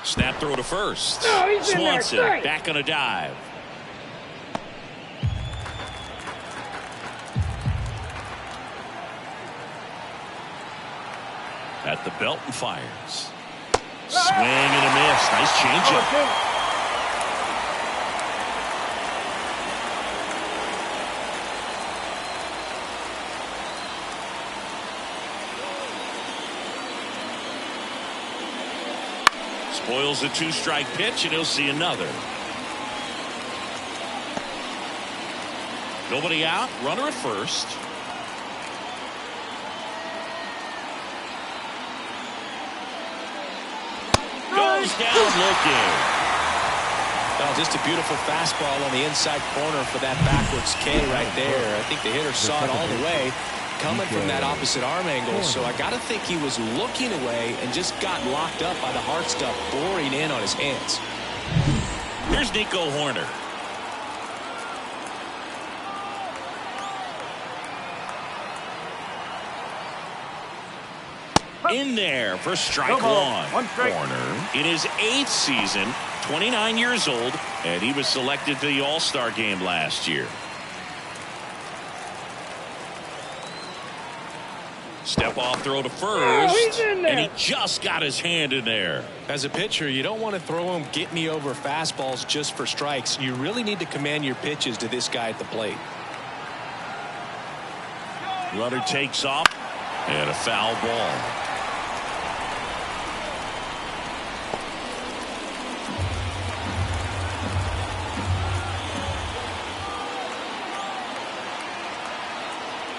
Snap throw to first. No, he's in there. Swanson back on a dive. At the belt and fires. Swing and a miss. Nice changeup. Spoils a two-strike pitch, and he'll see another. Nobody out. Runner at first. Goes down looking. Oh, just a beautiful fastball on the inside corner for that backwards K right there. I think the hitter saw it all the way coming from that opposite arm angle. So I got to think he was looking away and just got locked up by the hard stuff boring in on his hands. Here's Nico Horner. In there for strike one. Horner in his 8th season, 29 years old, and he was selected to the All-Star game last year. Step off throw to first, and he just got his hand in there. As a pitcher, you don't want to throw him get me over fastballs just for strikes. You really need to command your pitches to this guy at the plate. Runner takes off, and a foul ball.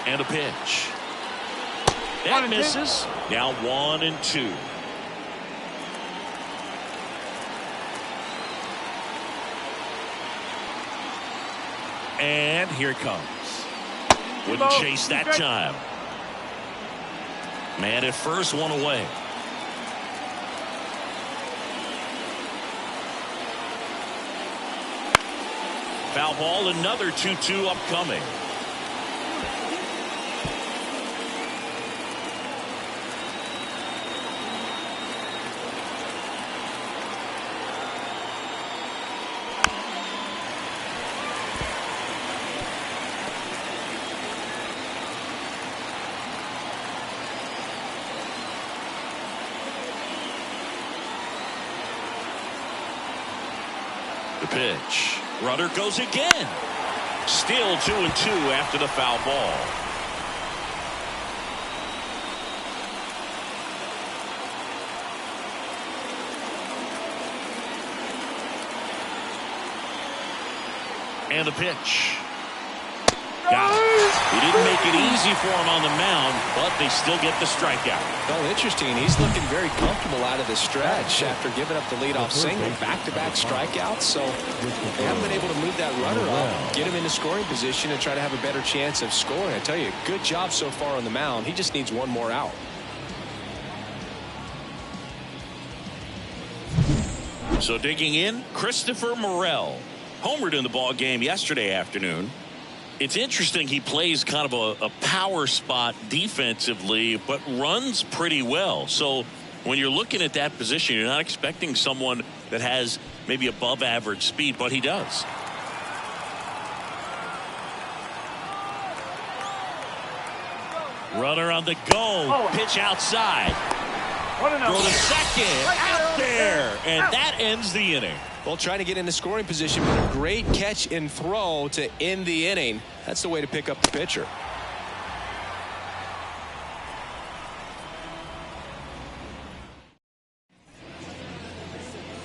And a pitch. That misses. Now 1-2. And here it comes. Wouldn't chase that time. Man at first, one away. Foul ball, another 2-2 upcoming. The pitch. Runner goes again. Still 2-2 after the foul ball. And the pitch. Got it. He didn't make it easy for him on the mound, but they still get the strikeout. Well, interesting. He's looking very comfortable out of the stretch after giving up the leadoff single. Back-to-back strikeouts, so they haven't been able to move that runner up, get him into scoring position, and try to have a better chance of scoring. I tell you, good job so far on the mound. He just needs one more out. So digging in, Christopher Morel homered in the ball game yesterday afternoon. It's interesting, he plays kind of a power spot defensively, but runs pretty well. So when you're looking at that position, you're not expecting someone that has maybe above average speed, but he does. Runner on the go. Pitch outside. Throw to second. Out there. And that ends the inning. Well, trying to get into scoring position, but a great catch and throw to end the inning. That's the way to pick up the pitcher.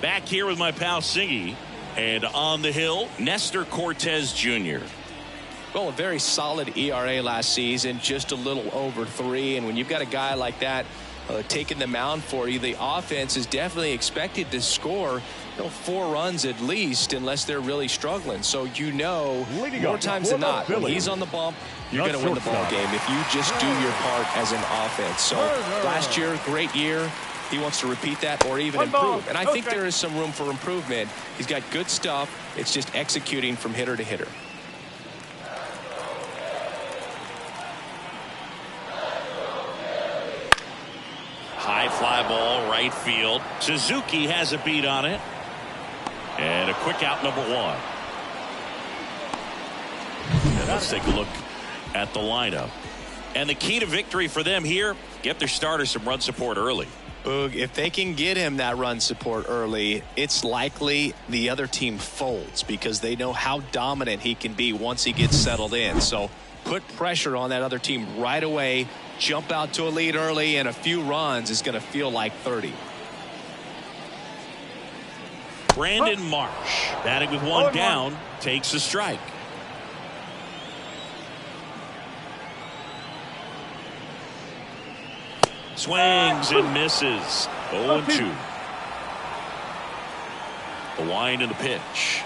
Back here with my pal Singy, and on the hill, Nestor Cortez Jr. Well, a very solid ERA last season, just a little over 3. And when you've got a guy like that taking the mound for you, the offense is definitely expected to score 4 runs at least, unless they're really struggling. So more times than not, when he's on the bump, you're going to win the ball game if you just do your part as an offense. So last year, great year. He wants to repeat that or even improve. And I think there is some room for improvement. He's got good stuff. It's just executing from hitter to hitter. High fly ball right field. Suzuki has a beat on it. And a quick out, number one. And let's take a look at the lineup. And the key to victory for them here, get their starter some run support early. Boog, if they can get him that run support early, it's likely the other team folds because they know how dominant he can be once he gets settled in. So put pressure on that other team right away. Jump out to a lead early, and a few runs is going to feel like 30. Brandon Marsh, batting with one down, takes a strike. Swings and misses. 0-2. A wind in the pitch.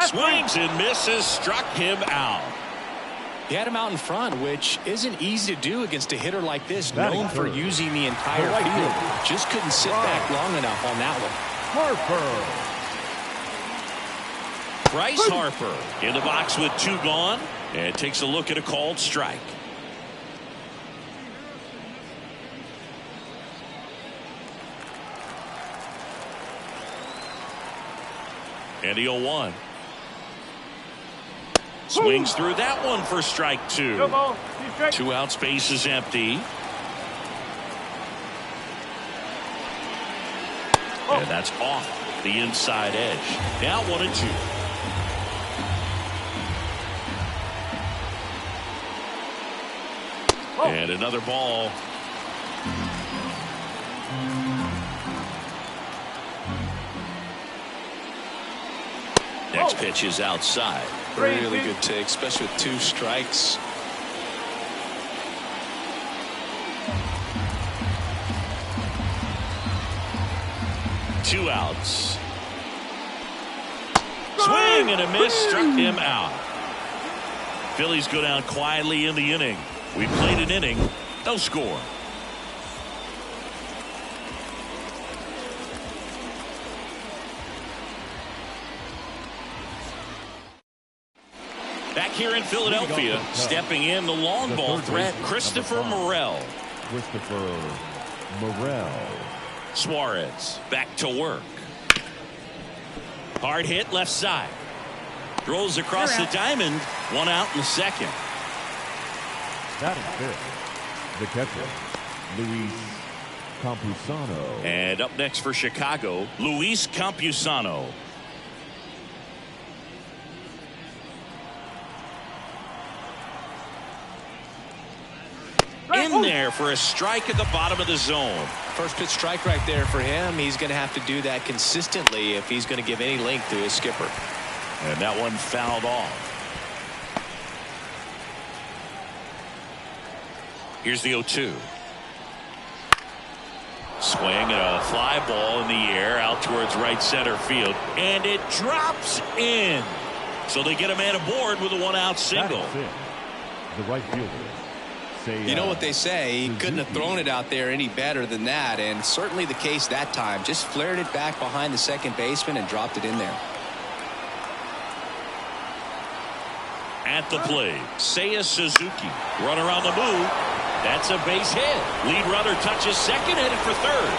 Swings and misses. Struck him out. He had him out in front, which isn't easy to do against a hitter like this, known for using the entire field. Just couldn't sit back long enough on that one. Bryce Harper in the box with two gone, and takes a look at a called strike. And the 0-1. Swings through that one for strike two. 2 outs, base is empty. And that's off the inside edge. Now 1-2. And another ball. Next pitch is outside. Really good take, especially with 2 strikes. Two outs. Swing and a miss, struck him out. Phillies go down quietly in the inning. We played an inning, no score. Back here in Philadelphia, stepping in the long ball threat, Christopher Morel. Suarez back to work. Hard hit left side. Throws across the diamond. 1 out in the second. That is fifth. The catcher, Luis Campusano. And up next for Chicago, Luis Campusano. In there for a strike at the bottom of the zone. First pitch strike right there for him. He's going to have to do that consistently if he's going to give any length to his skipper. And that one fouled off. Here's the 0-2. Swing and a fly ball in the air out towards right center field. And it drops in. So they get a man aboard with a 1-out single. The right fielder. You know what they say, he couldn't have thrown it out there any better than that, and certainly the case that time. Just flared it back behind the second baseman and dropped it in there. At the plate, Seiya Suzuki. Runner on the move. That's a base hit. Lead runner touches second, headed for third.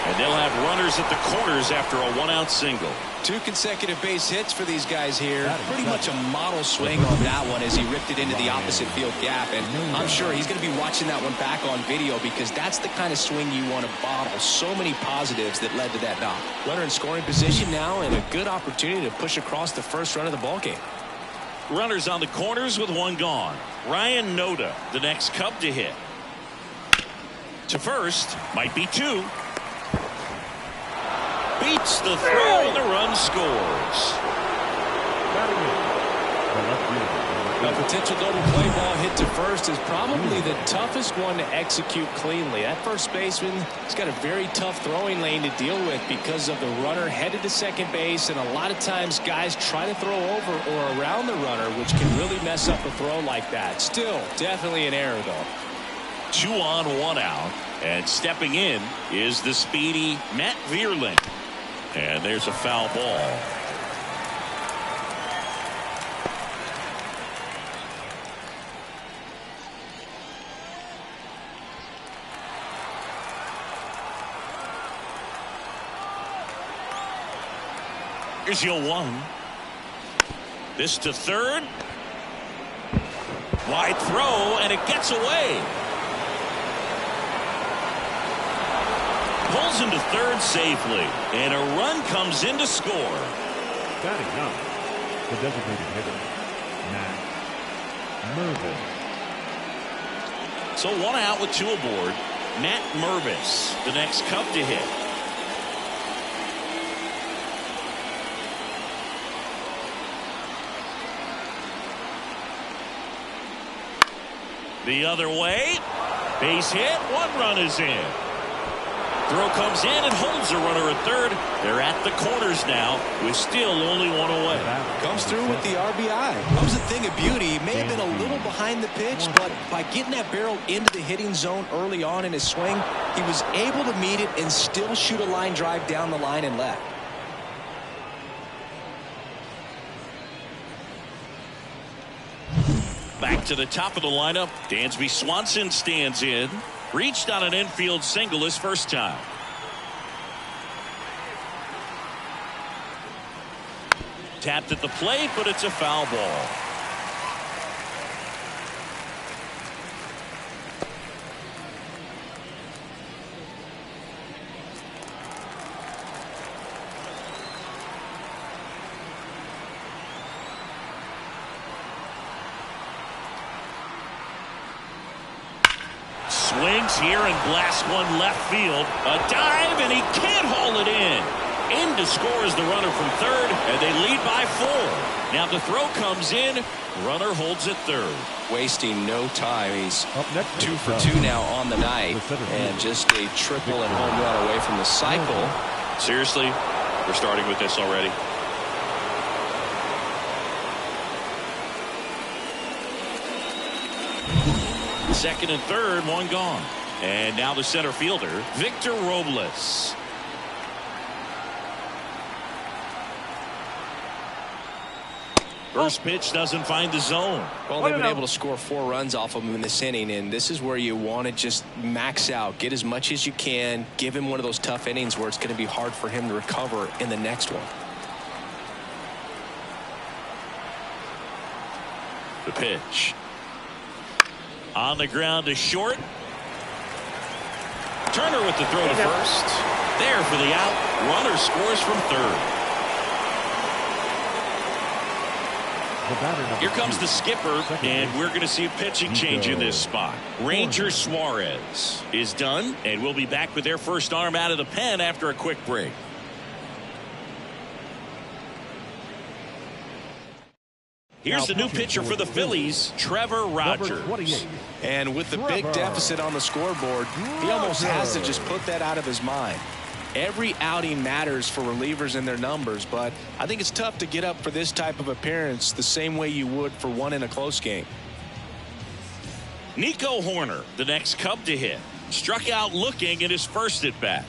And they'll have runners at the corners after a 1-out single. 2 consecutive base hits for these guys here. Pretty much a model swing on that one as he ripped it into the opposite field gap. And I'm sure he's going to be watching that one back on video because that's the kind of swing you want to bottle. So many positives that led to that knock. Runner in scoring position now and a good opportunity to push across the first run of the ballgame. Runners on the corners with 1 gone. Ryan Noda, the next Cub to hit. To first, might be 2. Beats the throw and the run scores. A potential double play ball hit to first is probably the toughest one to execute cleanly. That first baseman has got a very tough throwing lane to deal with because of the runner headed to second base, and a lot of times guys try to throw over or around the runner, which can really mess up a throw like that. Still, definitely an error, though. 2 on, 1 out, and stepping in is the speedy Matt Vierling. And there's a foul ball. Here's your 1. This to third. Wide throw, and it gets away. Pulls into third safely, and a run comes in to score. Batting up, the designated hitter, Matt Mervis. So 1 out with 2 aboard. Matt Mervis, the next Cub to hit. The other way. Base hit. 1 run is in. Throw comes in and holds the runner at third. They're at the corners now with still only 1 away. Comes through with the RBI. That was a thing of beauty. He may have been a little behind the pitch, but by getting that barrel into the hitting zone early on in his swing, he was able to meet it and still shoot a line drive down the line and left. Back to the top of the lineup. Dansby Swanson stands in. Reached on an infield single his first time. Tapped at the plate, but it's a foul ball. Swings here and blasts one left field. A dive, and he can't haul it in. In to score is the runner from third, and they lead by 4. Now the throw comes in. Runner holds at third. Wasting no time. He's Up next, 2 for 2 now on the night, and just a triple and home run away from the cycle. Seriously, we're starting with this already. Second and third, 1 gone. And now the center fielder, Victor Robles. First pitch doesn't find the zone. Well, they've been able to score 4 runs off of him in this inning, and this is where you want to just max out, get as much as you can, give him one of those tough innings where it's going to be hard for him to recover in the next one. The pitch. On the ground to short. Turner with the throw to first. There for the out. Runner scores from third. Here comes the skipper, and we're going to see a pitching change in this spot. Ranger Suarez is done, and we'll be back with their first arm out of the pen after a quick break. Here's the new pitcher for the Phillies, Trevor Rogers. And with the big deficit on the scoreboard, he almost has to just put that out of his mind. Every outing matters for relievers and their numbers, but I think it's tough to get up for this type of appearance the same way you would for one in a close game. Nico Horner, the next Cub to hit, struck out looking in his first at bat.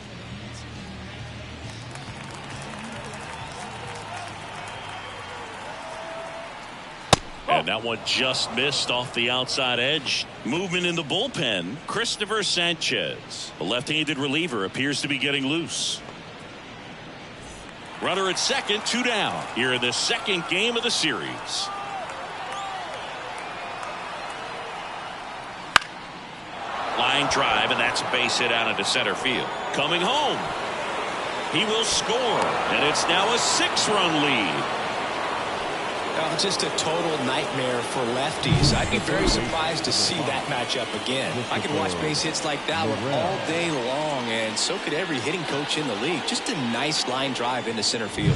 And that one just missed off the outside edge. Movement in the bullpen. Christopher Sanchez, the left-handed reliever, appears to be getting loose. Runner at second, 2 down here in the second game of the series. Line drive, and that's a base hit out into center field. Coming home. He will score, and it's now a 6-run lead. Just a total nightmare for lefties. I'd be very surprised to see that matchup again. I could watch base hits like that one all day long, and so could every hitting coach in the league. Just a nice line drive into center field.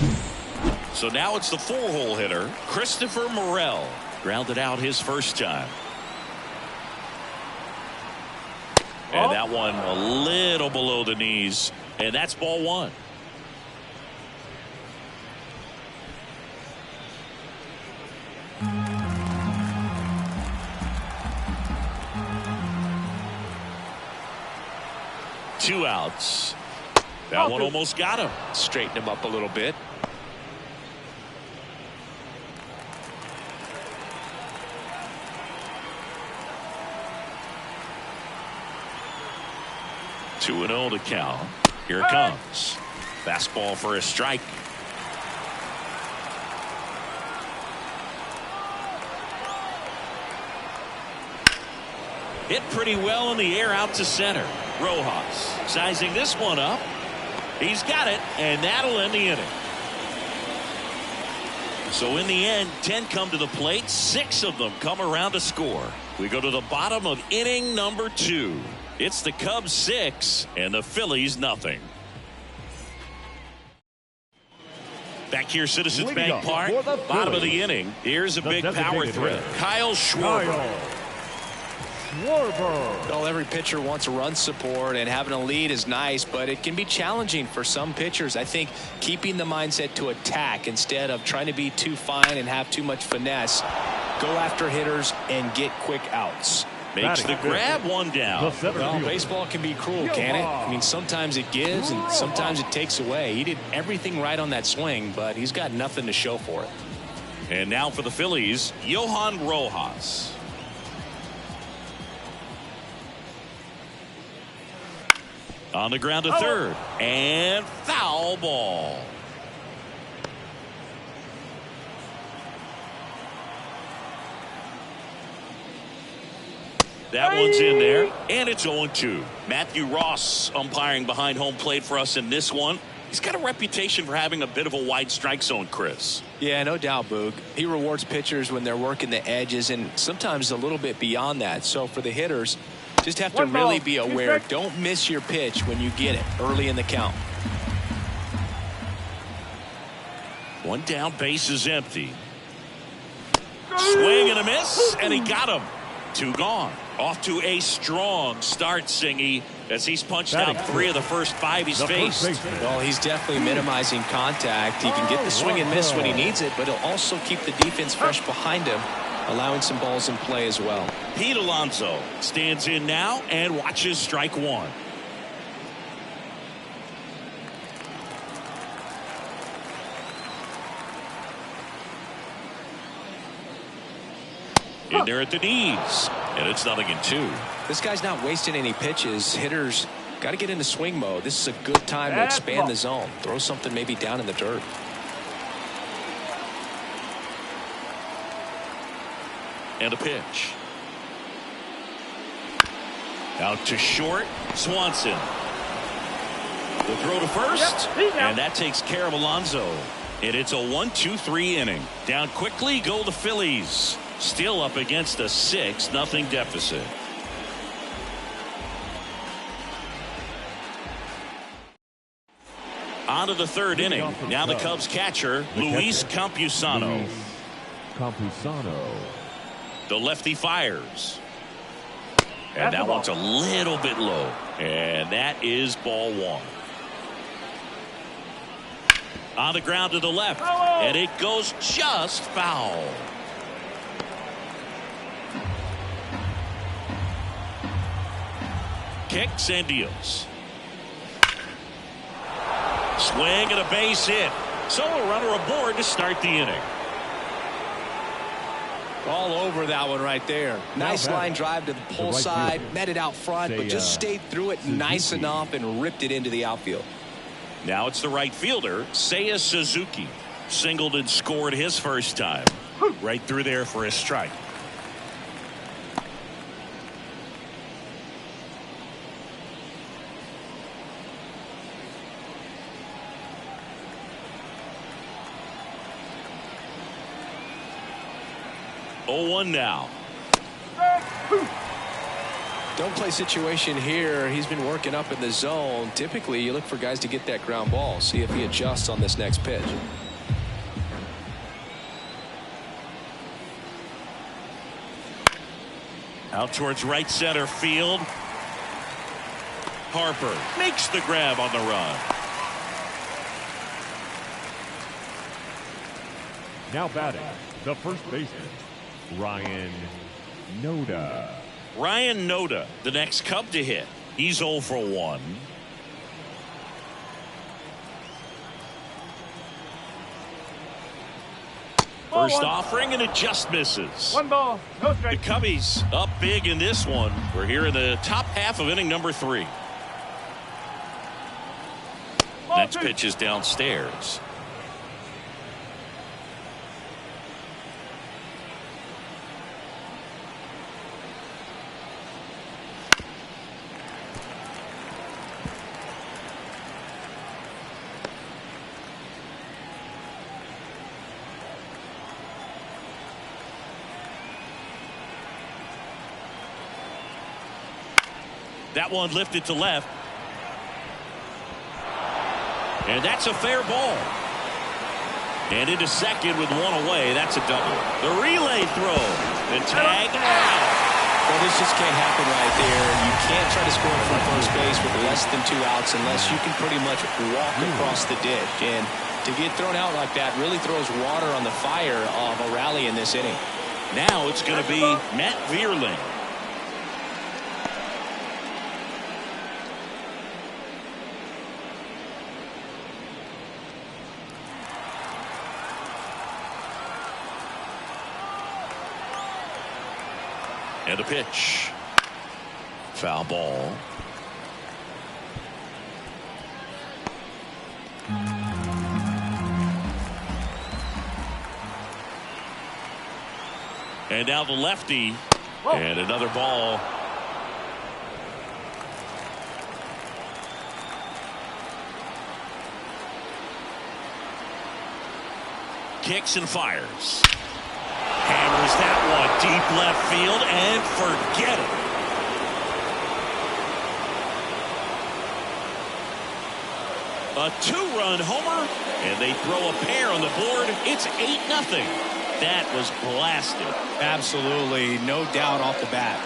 So now it's the 4-hole hitter, Christopher Morel. Grounded out his first time. And that one a little below the knees, and that's ball 1. Two outs. That one almost got him. Straighten him up a little bit. 2-0 to count. Here it comes. Fastball for a strike. Hit pretty well in the air out to center. Rojas sizing this one up. He's got it, and that'll end the inning. So in the end, 10 come to the plate. 6 of them come around to score. We go to the bottom of inning number 2. It's the Cubs 6 and the Phillies nothing. Back here, Citizens Bank Park, bottom of the inning. Here's a big power threat. Kyle Schwarber. Well, every pitcher wants run support, and having a lead is nice, but it can be challenging for some pitchers. I think keeping the mindset to attack instead of trying to be too fine and have too much finesse. Go after hitters and get quick outs. Makes the grab, one down. Well, baseball can be cruel, can it? I mean, sometimes it gives and sometimes it takes away. He did everything right on that swing, but he's got nothing to show for it. And now for the Phillies, Johan Rojas. On the ground to third, and foul ball. That one's in there, and it's 0-2. Matthew Ross umpiring behind home plate for us in this one. He's got a reputation for having a bit of a wide strike zone, Chris. Yeah, no doubt, Boog. He rewards pitchers when they're working the edges and sometimes a little bit beyond that. So for the hitters, just have to really be aware. Don't miss your pitch when you get it early in the count. One down, base is empty. Swing and a miss, and he got him. 2 gone. Off to a strong start, Singy, as he's punched out 3 of the first 5 he's faced. Well, he's definitely minimizing contact. He can get the swing and miss when he needs it, but he'll also keep the defense fresh behind him, allowing some balls in play as well. Pete Alonso stands in now and watches strike 1. In there at the knees, and it's 0-2. This guy's not wasting any pitches. Hitters got to get into swing mode. This is a good time to expand the zone. Throw something maybe down in the dirt. And a pitch. Out to short, Swanson. The throw to first, and that takes care of Alonso. And it's a 1-2-3 inning. Down quickly go the Phillies. Still up against a 6-0 deficit. On to the 3rd inning. Now the Cubs catcher, Luis Campusano. The lefty fires. And that one's a little bit low. And that is ball 1. On the ground to the left. And it goes just foul. Kicks and deals. Swing and a base hit. So a runner aboard to start the inning. All over that one right there. Nice line drive to the pull side, met it out front, but just stayed through it nice enough and ripped it into the outfield. Now it's the right fielder, Seiya Suzuki. Singled and scored his first time. Right through there for a strike. Oh, 1 now. Don't play situation here. He's been working up in the zone. Typically, you look for guys to get that ground ball. See if he adjusts on this next pitch. Out towards right center field. Harper makes the grab on the run. Now batting, the first baseman, Ryan Noda. Ryan Noda, the next Cub to hit. He's 0 for 1. First offering, and it just misses. 1 ball, no strike. The Cubbies up big in this one. We're here in the top half of inning number 3. Next pitch is downstairs. That one lifted to left. And that's a fair ball. And into second with one away. That's a double. The relay throw. The tag out. Well, this just can't happen right there. You can't try to score from first base with less than 2 outs unless you can pretty much walk across the ditch. And to get thrown out like that really throws water on the fire of a rally in this inning. Now it's going to be Matt Vierling. And a pitch. Foul ball. And now the lefty. Whoa. And another ball. Kicks and fires. Hammers that one deep left field and forget it. A 2-run homer, and they throw a pair on the board. It's 8-0. That was blasted. Absolutely, no doubt off the bat.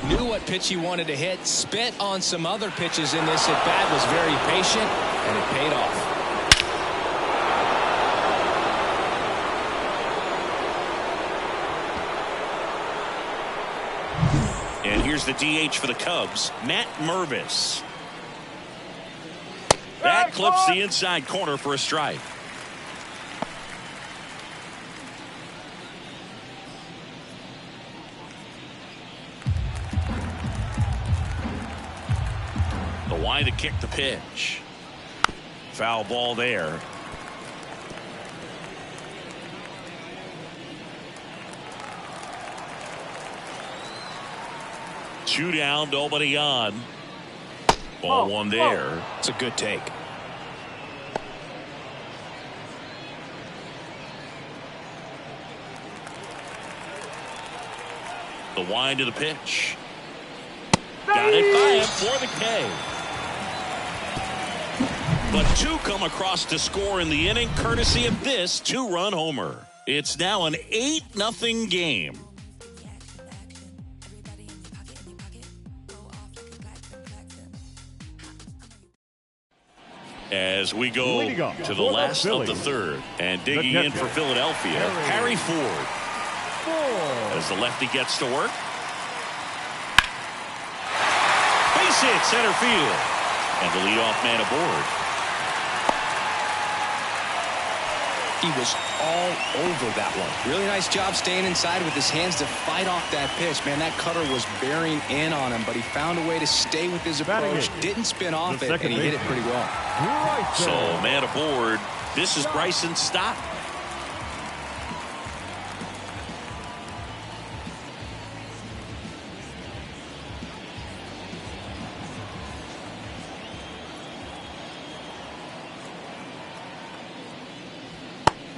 Knew what pitch he wanted to hit, spit on some other pitches in this at bat, was very patient, and it paid off. And here's the DH for the Cubs, Matt Mervis. That clips the inside corner for a strike. The wide to kick the pitch. Foul ball there. Two down, nobody on. Ball one there. It's a good take. The wind to the pitch. Got it by him for the K. But two come across to score in the inning, courtesy of this 2-run homer. It's now an 8-0 game. As we go to the last of the third, and digging in for Philadelphia, Harry Ford. As the lefty gets to work. Base hit center field. And the leadoff man aboard. He was all over that one. Really nice job staying inside with his hands to fight off that pitch. Man, that cutter was bearing in on him, but he found a way to stay with his approach, didn't spin off it, and he hit it pretty well. So, man aboard. This is Bryson Stott.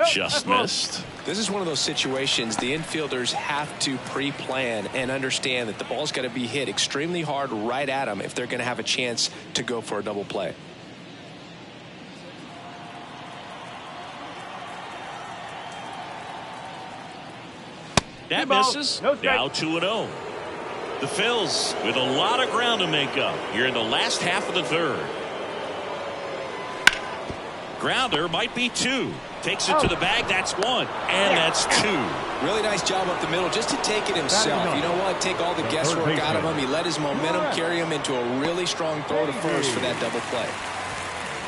Just missed. This is one of those situations the infielders have to pre-plan and understand that the ball's got to be hit extremely hard right at them if they're going to have a chance to go for a double play. That misses. Now 2-0. The Phils with a lot of ground to make up here in the last half of the third. Grounder might be 2. Takes it to the bag. That's 1. And that's 2. Really nice job up the middle just to take it himself. You know what? Take all the guesswork out of him. He let his momentum carry him into a really strong throw to first for that double play.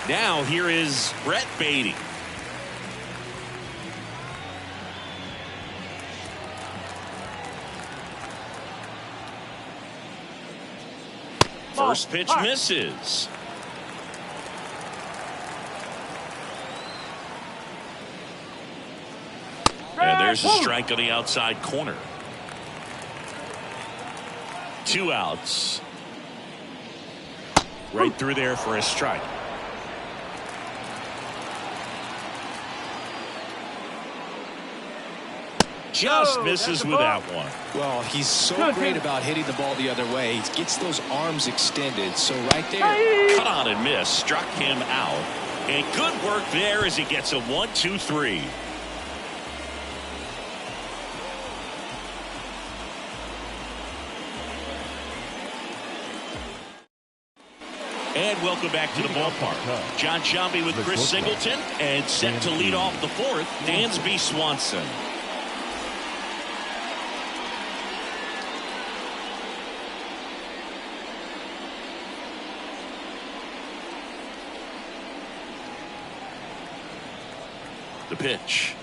Now here is Brett Beatty. First pitch misses. And there's a strike on the outside corner. 2 outs. Right through there for a strike. just misses with that one. Well, he's so great about hitting the ball the other way. He gets those arms extended. So right there. Cut on and miss. Struck him out. And good work there as he gets a 1-2-3. And welcome back to the ballpark. John Shambi with Chris Singleton, and set to lead off the fourth, Dansby Swanson. The pitch.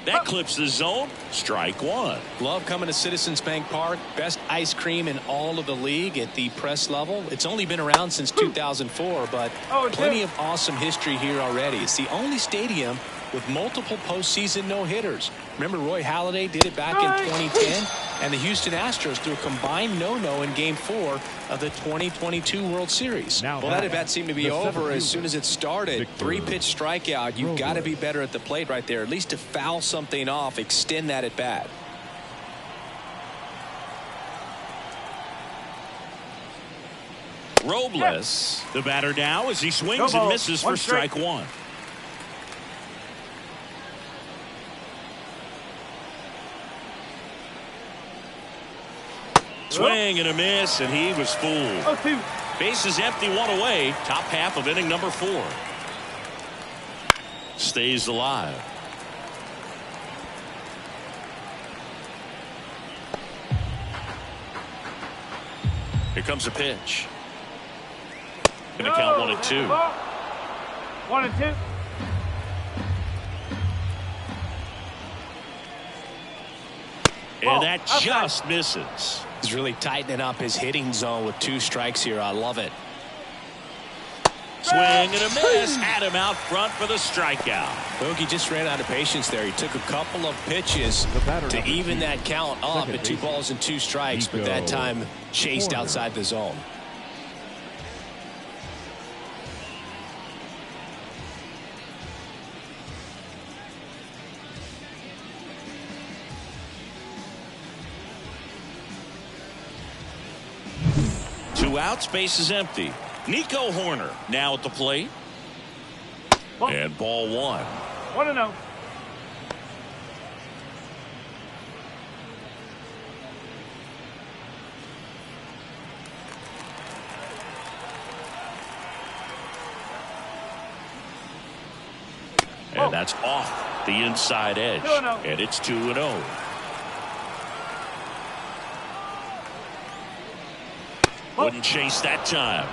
That clips the zone. Strike one. Love coming to Citizens Bank Park. Best ice cream in all of the league at the press level. It's only been around since 2004, but plenty of awesome history here already. It's the only stadium with multiple postseason no-hitters. Remember Roy Halladay did it back in 2010, and the Houston Astros threw a combined no-no in Game 4 of the 2022 World Series. Well, that at-bat seemed to be over as soon as it started. Three-pitch strikeout. You've got to be better at the plate right there, at least to foul something off, extend that at-bat. Robles, the batter now, as he swings and misses for strike one. Swing and a miss, and he was fooled. Bases empty, one away. Top half of inning number 4. Stays alive. Here comes a pitch. Gonna count 1-2. 1-2. And that just misses. He's really tightening up his hitting zone with 2 strikes here. I love it. Swing and a miss. Had him out front for the strikeout. Bogey just ran out of patience there. He took a couple of pitches to even that count up at 2 balls and 2 strikes, but that time chased outside the zone. Two outs, base is empty. Nico Horner now at the plate. And ball 1. 1-0. And that's off the inside edge. 2-0. And it's 2-0. Wouldn't chase that time.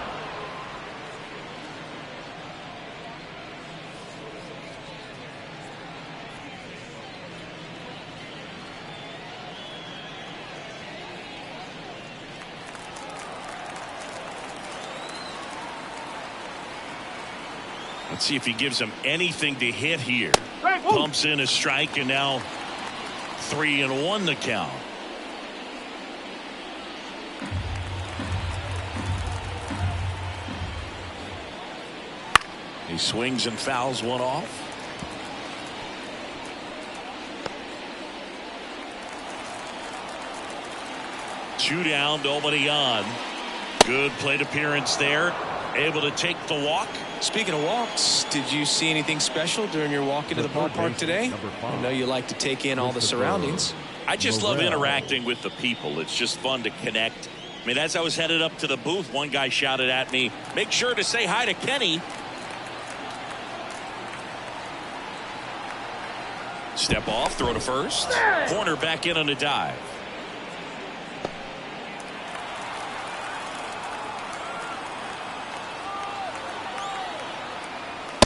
Let's see if he gives him anything to hit here. Pumps in a strike, and now 3-1 the count. He swings and fouls one off. Two down, nobody on. Good plate appearance there. Able to take the walk. Speaking of walks, did you see anything special during your walk into the ballpark today? I know you like to take in all the surroundings. I just love interacting with the people. It's just fun to connect. I mean, as I was headed up to the booth, one guy shouted at me, "Make sure to say hi to Kenny." Step off, throw to first. Corner back in on a dive.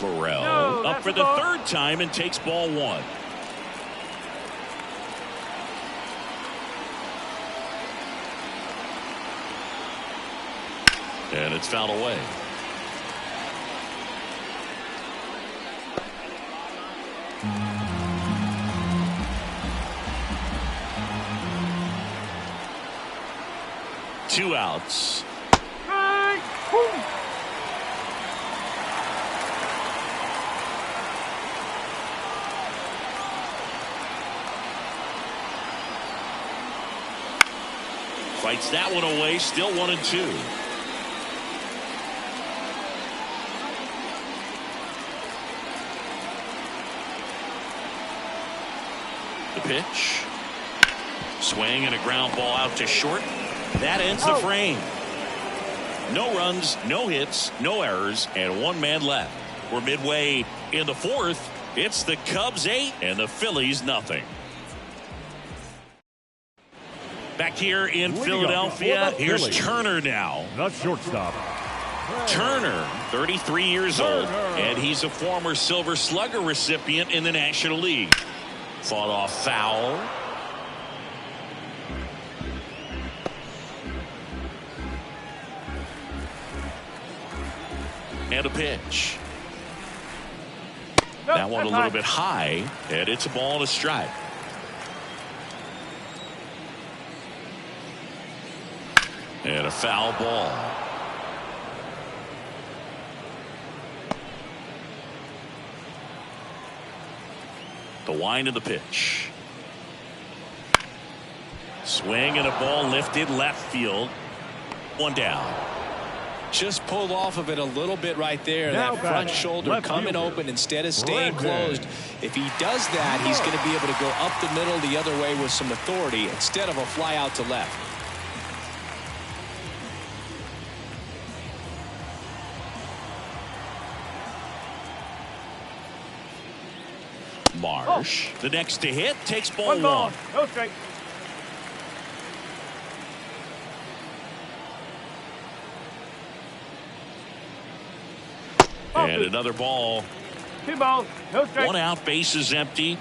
Burrell up for the 3rd time and takes ball 1. And it's fouled away. Two outs. Fights that one away, still 1-2. The pitch. Swing and a ground ball out to short. That ends the frame. No runs, no hits, no errors, and one man left. We're midway in the fourth. It's the Cubs 8 and the Phillies nothing. Back here in Philadelphia, here's Turner now. The shortstop. Turner, 33 years old, and he's a former Silver Slugger recipient in the National League. Fought off foul. And a pitch. That one a little bit high, and it's a ball and a strike. And a foul ball. The wind of the pitch. Swing and a ball lifted left field. One down. Just pulled off of it a little bit right there. That front shoulder coming open instead of staying closed. If he does that, he's going to be able to go up the middle the other way with some authority instead of a fly out to left. Marsh, the next to hit, takes ball one. No strike. And another ball. 2 balls, no strike. One out, base is empty.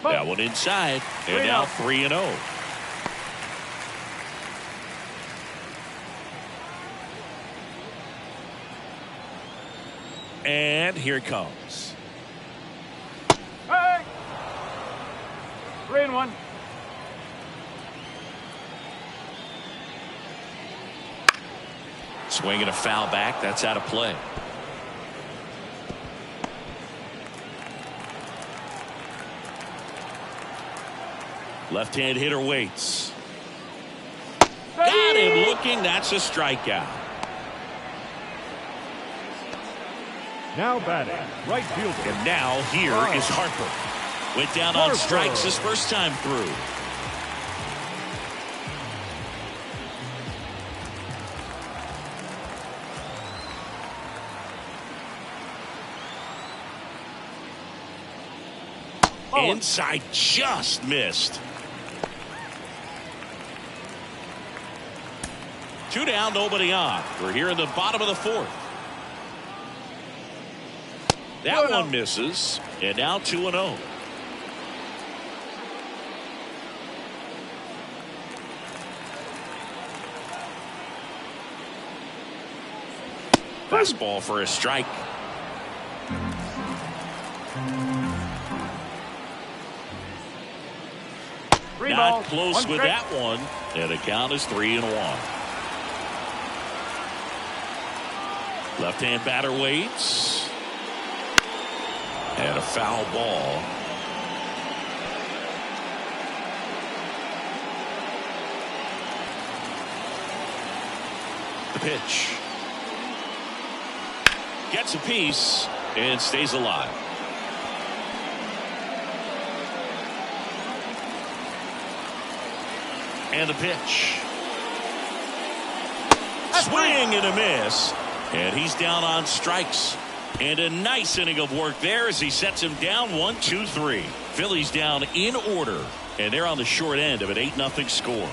That one inside, and now 3-0. And here it comes. Hey! 3-1. Swinging a foul back. That's out of play. Left-hand hitter waits. Got him looking. That's a strikeout. Now batting, right fielder. And now here is Harper. Went down on strikes his first time through. Inside, just missed. 2 down, nobody on. We're here in the bottom of the fourth. That one misses, and now 2-0. Fastball for a strike. Not close with that one, and the count is 3-1. Left-hand batter waits. And a foul ball. The pitch. Gets a piece and stays alive. And the pitch. Swing and a miss. And he's down on strikes. And a nice inning of work there as he sets him down 1-2-3. Phillies down in order. And they're on the short end of an 8-0 score.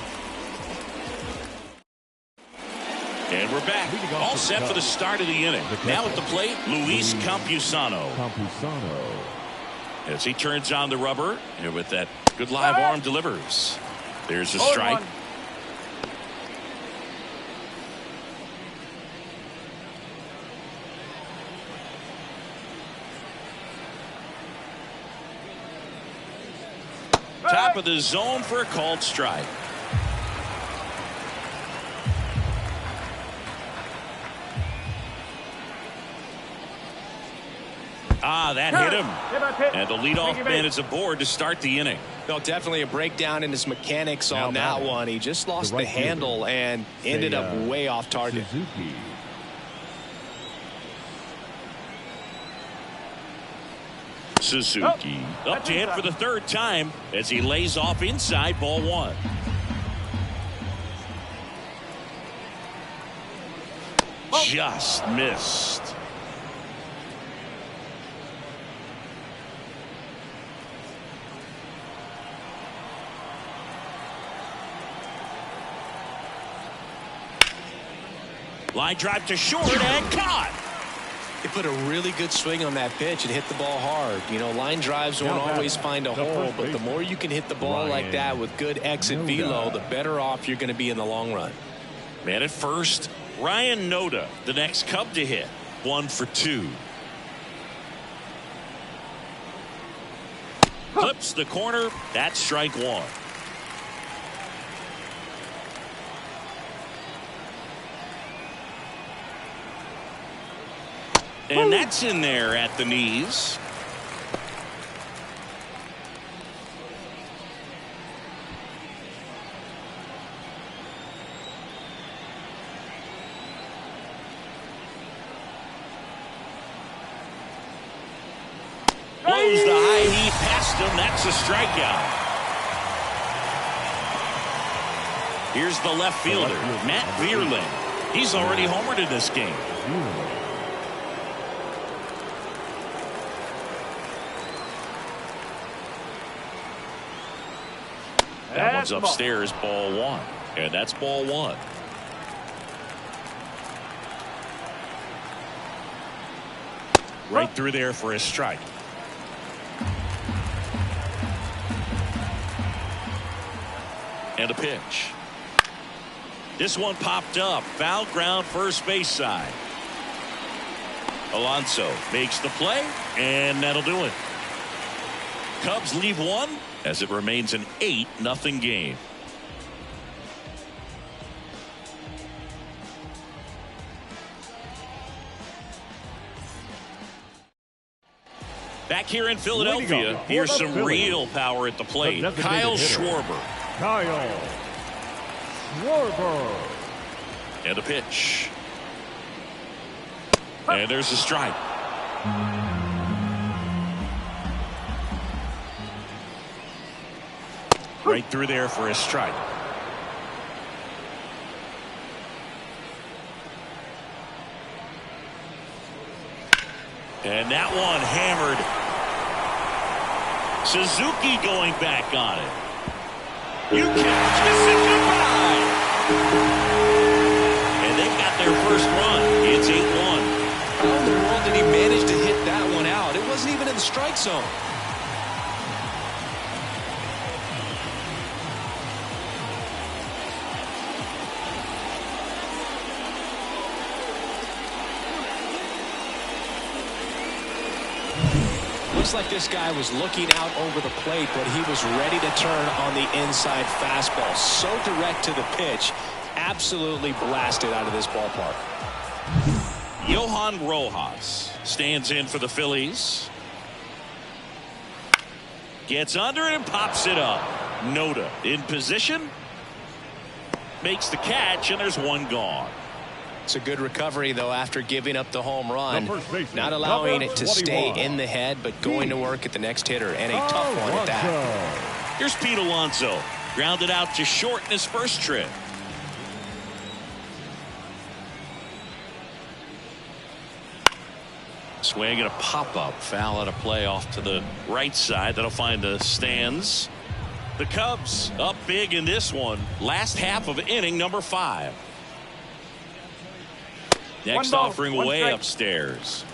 And we're back. All set for the start of the inning. Now at the plate, Luis Campusano. As he turns on the rubber. And with that good live arm delivers. There's a strike. Top of the zone for a called strike. That hit him. Hit. And the leadoff man is aboard to start the inning. Well, definitely a breakdown in his mechanics on that one. He just lost the handle and ended up way off target. Suzuki up to hit for the third time as he lays off inside, ball one. Just missed. Line drive to short and caught. He put a really good swing on that pitch and hit the ball hard. You know, line drives won't always find a hole, but the more you can hit the ball like that with good exit velo, the better off you're going to be in the long run. Man at first, Ryan Noda, the next Cub to hit. 1 for 2. Clips the corner. That's strike one. And that's in there at the knees. Blows the high knee past him. That's a strikeout. Here's the left fielder, Matt Vierling. He's already homered in this game. That one's upstairs, ball one. And that's ball one. Right through there for a strike. And a pitch. This one popped up. Foul ground, first base side. Alonso makes the play, and that'll do it. Cubs leave one as it remains an 8-0 game. Back here in Philadelphia, here's some real power at the plate. Kyle Schwarber. And a pitch. And there's a strike. Right through there for a strike. And that one hammered. Suzuki going back on it. You can't kiss it goodbye. And they got their first run. It's 8-1. How in the world did he manage to hit that one out? It wasn't even in the strike zone. Looks like this guy was looking out over the plate, but he was ready to turn on the inside fastball. So direct to the pitch. Absolutely blasted out of this ballpark. Johan Rojas stands in for the Phillies. Gets under it and pops it up. Noda in position. Makes the catch, and there's one gone. It's a good recovery, though, after giving up the home run. Not allowing it to stay in the head, but going to work at the next hitter, and a tough one at that. Here's Pete Alonso. Grounded out to short in his first trip. Swing and a pop-up. Foul out of play off to the right side. That'll find the stands. The Cubs up big in this one. Last half of inning number 5. Next offering way upstairs.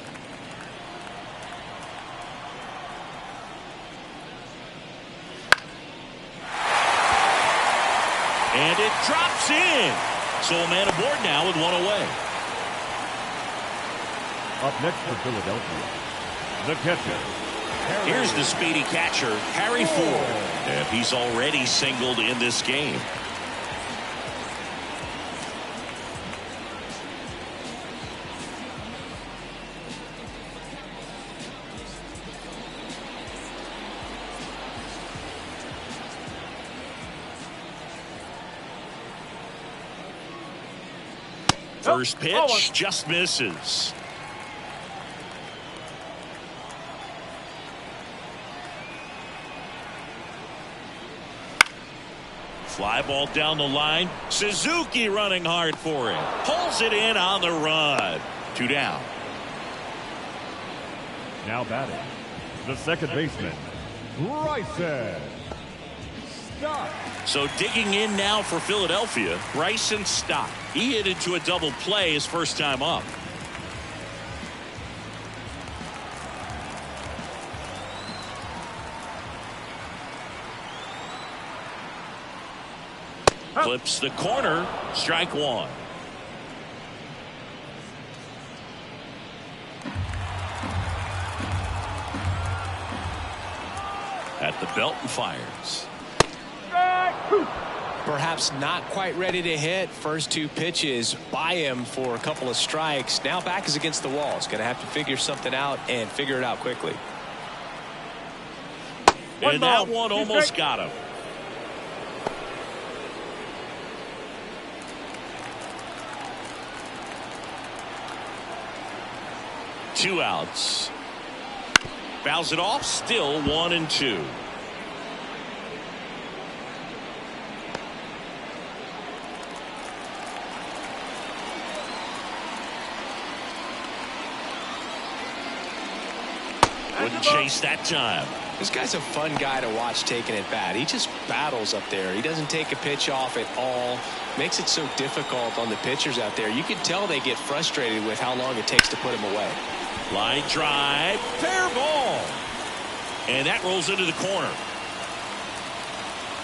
And it drops in. So a man aboard now with one away. Up next for Philadelphia, the catcher. Here's the speedy catcher, Harry Ford. And he's already singled in this game. First pitch just misses. Fly ball down the line. Suzuki running hard for it. Pulls it in on the run. 2 down. Now batting, the second baseman, Bryson Stott. So digging in now for Philadelphia, Bryson Stott. He hit into a double play his first time up. Flips the corner. Strike 1. At the belt and fires. Perhaps not quite ready to hit. First 2 pitches by him for a couple of strikes. Now back is against the wall. He's going to have to figure something out and figure it out quickly. And that one almost got him. Two outs. Fouls it off. Still 1-2. Wouldn't chase that time. This guy's a fun guy to watch taking at bat. He just battles up there. He doesn't take a pitch off at all. Makes it so difficult on the pitchers out there. You can tell they get frustrated with how long it takes to put him away. Line drive, fair ball. And that rolls into the corner.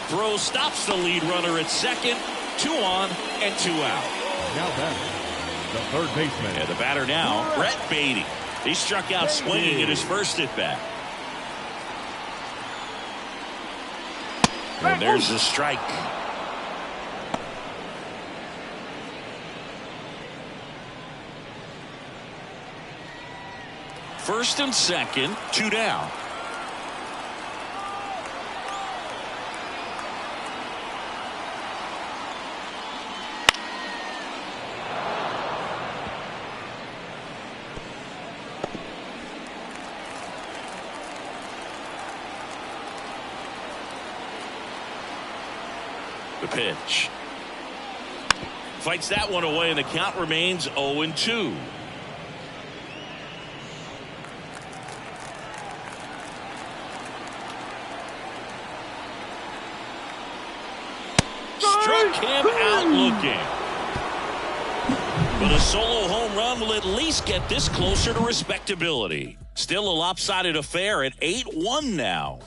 Throw stops the lead runner at second. 2 on and 2 out. Now batting, the third baseman. And the batter now, Brett Beatty. He struck out swinging at his first at bat. And there's the strike. First and second, 2 down. The pitch. Fights that one away, and the count remains 0-2. Struck him out looking. But a solo home run will at least get this closer to respectability. Still a lopsided affair at 8-1 now.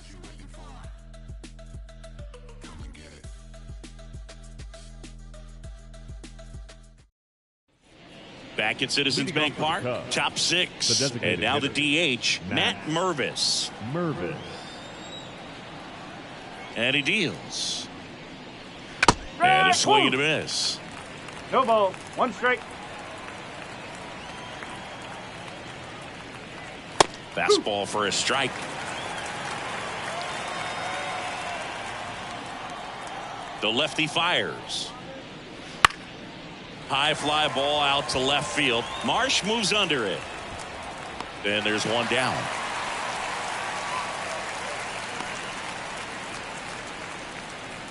Back at Citizens Bank Park, top 6. And now the DH, Matt Mervis. And he deals. And a swing and a miss. No ball. 1 strike. Fastball for a strike. The lefty fires. High fly ball out to left field. Marsh moves under it. And there's 1 down.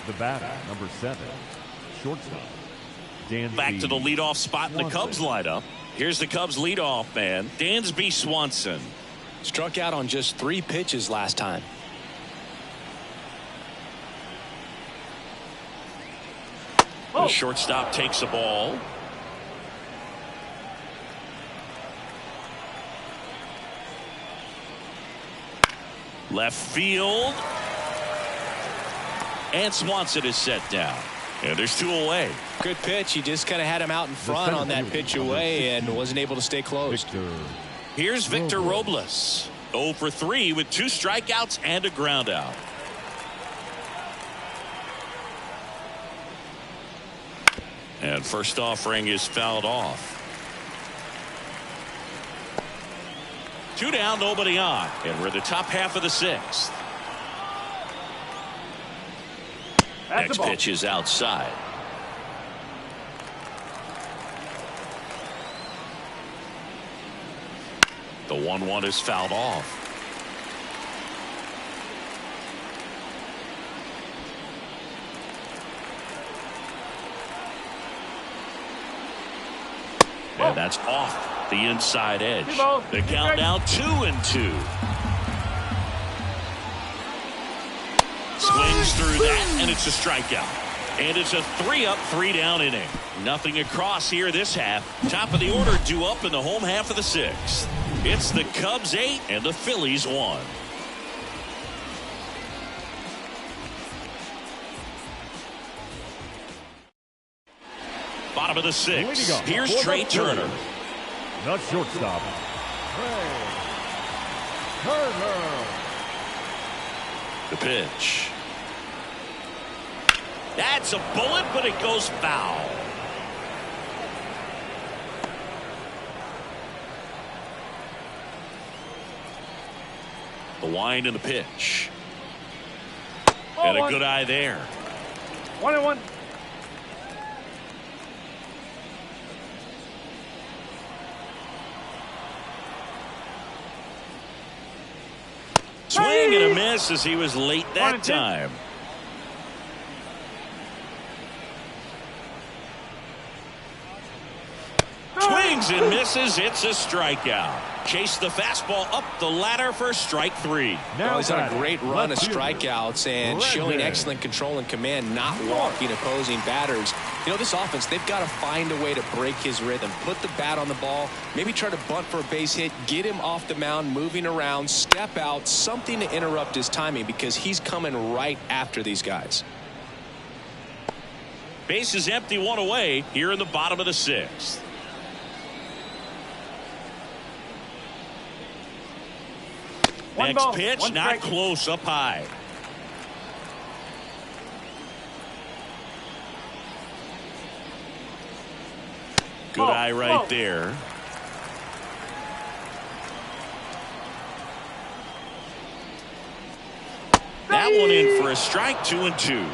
The batter, number 7, shortstop, Dansby. Back to the leadoff spot in the Cubs lineup. Here's the Cubs leadoff man, Dansby Swanson. Struck out on just 3 pitches last time. The shortstop takes the ball. Left field. And Swanson is set down. And there's 2 away. Good pitch. He just kind of had him out in front on that pitch away and wasn't able to stay close. Here's Victor Robles. 0 for 3 with 2 strikeouts and a ground out. And first offering is fouled off. 2 down, nobody on. And we're in the top half of the 6th. Next pitch is outside. The 1-1 is fouled off. And that's off the inside edge. The count now 2-2. Swings through that, and it's a strikeout. And it's a 3-up, 3-down inning. Nothing across here this half. Top of the order due up in the home half of the 6th. It's the Cubs 8 and the Phillies 1. Bottom of the 6th. Here's Trey Turner. The shortstop, Trey Turner. The pitch. That's a bullet, but it goes foul. The wind and the pitch. And a good eye there. 1-1. Swing and a miss as he was late that time. Swings and misses. It's a strikeout. Chase the fastball up the ladder for strike 3. Now he's on a great run of strikeouts and showing excellent control and command, not walking opposing batters. You know, this offense, they've got to find a way to break his rhythm, put the bat on the ball, maybe try to bunt for a base hit, get him off the mound, moving around, step out, something to interrupt his timing because he's coming right after these guys. Base is empty, 1 away here in the bottom of the 6th. Next pitch, not close, up high. Good eye right there. That one in for a strike, 2-2.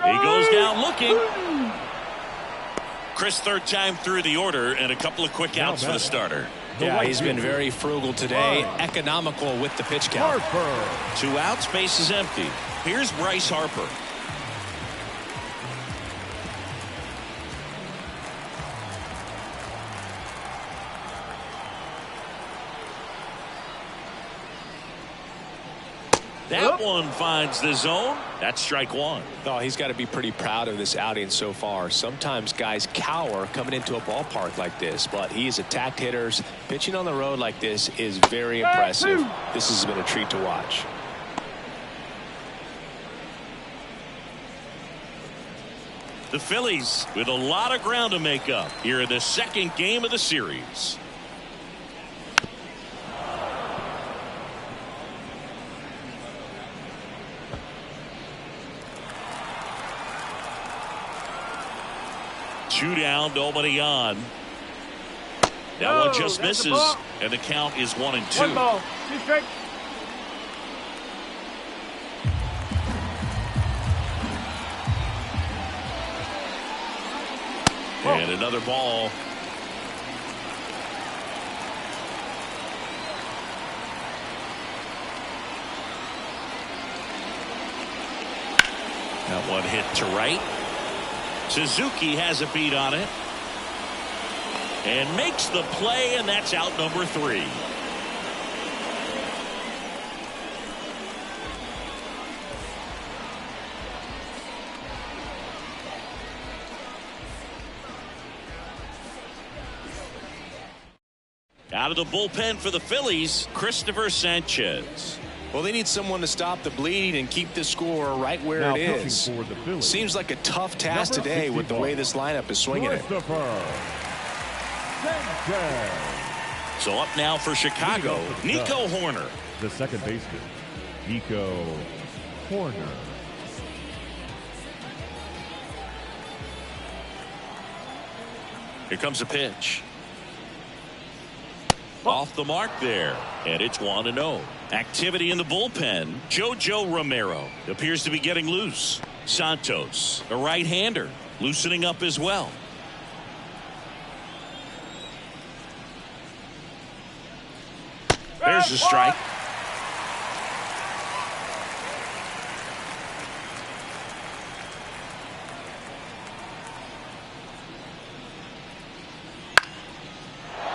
He goes down looking. Chris, third time through the order and a couple of quick outs for the starter. Yeah, he's been very frugal today, economical with the pitch count. 2 outs, base is empty. Here's Bryce Harper. That one finds the zone. That's strike 1. Oh, he's got to be pretty proud of this outing so far. Sometimes guys cower coming into a ballpark like this, but he's attacked hitters. Pitching on the road like this is very impressive. This has been a treat to watch. The Phillies with a lot of ground to make up here in the second game of the series. Two down, nobody on. That one just misses, and the count is 1-2. 1 ball, 2 strikes. And another ball. That one hit to right. Suzuki has a beat on it and makes the play, and that's out number 3. Out of the bullpen for the Phillies, Christopher Sanchez. Well, they need someone to stop the bleeding and keep the score right where Now it is. for the Phillies, seems like a tough task today with the way this lineup is swinging it. So up now for Chicago, Nico Horner. The second baseman, Nico Horner. Here comes a pitch. Off the mark there, and it's 1-0. Activity in the bullpen. JoJo Romero appears to be getting loose. Santos, a right-hander, loosening up as well. There's a strike.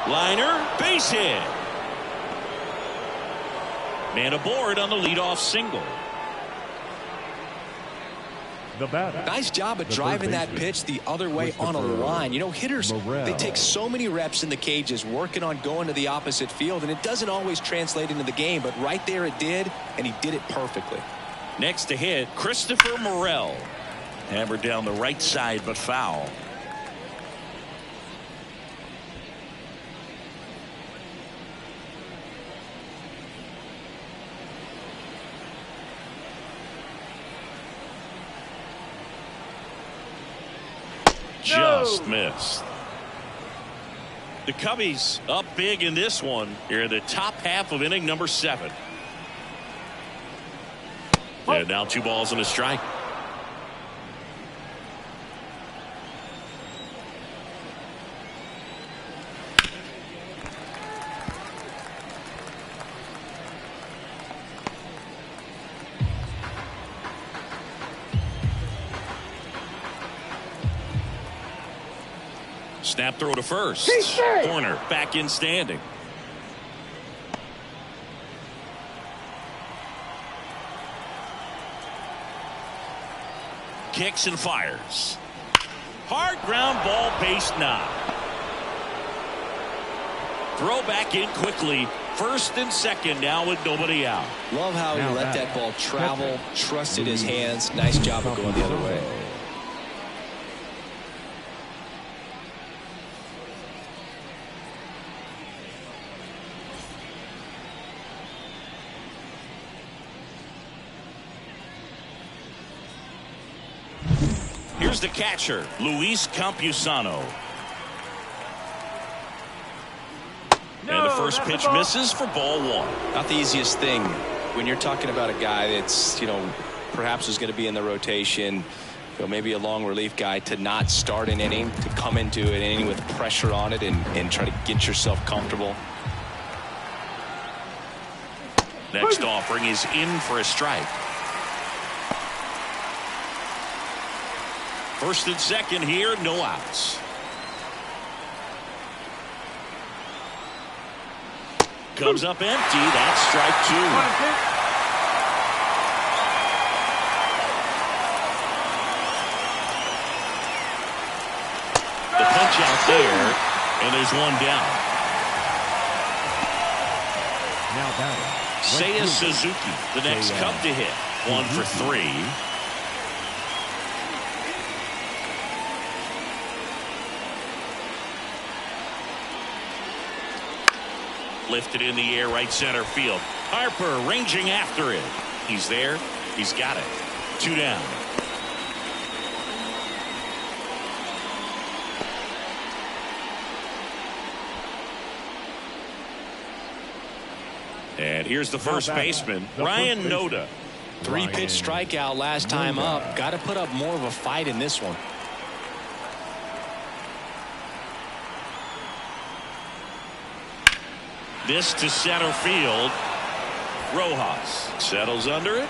Liner, base hit. Man aboard on the leadoff single. The batter. Nice job of driving that pitch the other way on a line. You know, hitters, they take so many reps in the cages working on going to the opposite field, and it doesn't always translate into the game, but right there it did, and he did it perfectly. Next to hit, Christopher Morel. Hammered down the right side, but foul. Just missed. The Cubbies up big in this one. Here in the top half of inning number 7. And now 2 balls and a strike. Snap throw to first. Corner back in standing. Kicks and fires. Hard ground ball, base knock. Throw back in quickly. First and second now with nobody out. Love how he let that ball travel, trusted his hands. Nice job of going the other way. Here's the catcher, Luis Campusano. And the first pitch misses for ball 1. Not the easiest thing when you're talking about a guy that's, you know, perhaps is going to be in the rotation, you know, maybe a long relief guy, to not start an inning, to come into an inning with pressure on it and try to get yourself comfortable. Next offering is in for a strike. First and second here, no outs. Comes up empty. That's strike 2. The punch out there, and there's one down. Now batting. Seiya Suzuki, the next Cub to hit. 1 for 3. Lifted in the air, right center field. Harper ranging after it. He's there. He's got it. 2 down. And here's the first baseman, Ryan Noda. 3-pitch strikeout last time up. Got to put up more of a fight in this one. This to center field. Rojas settles under it.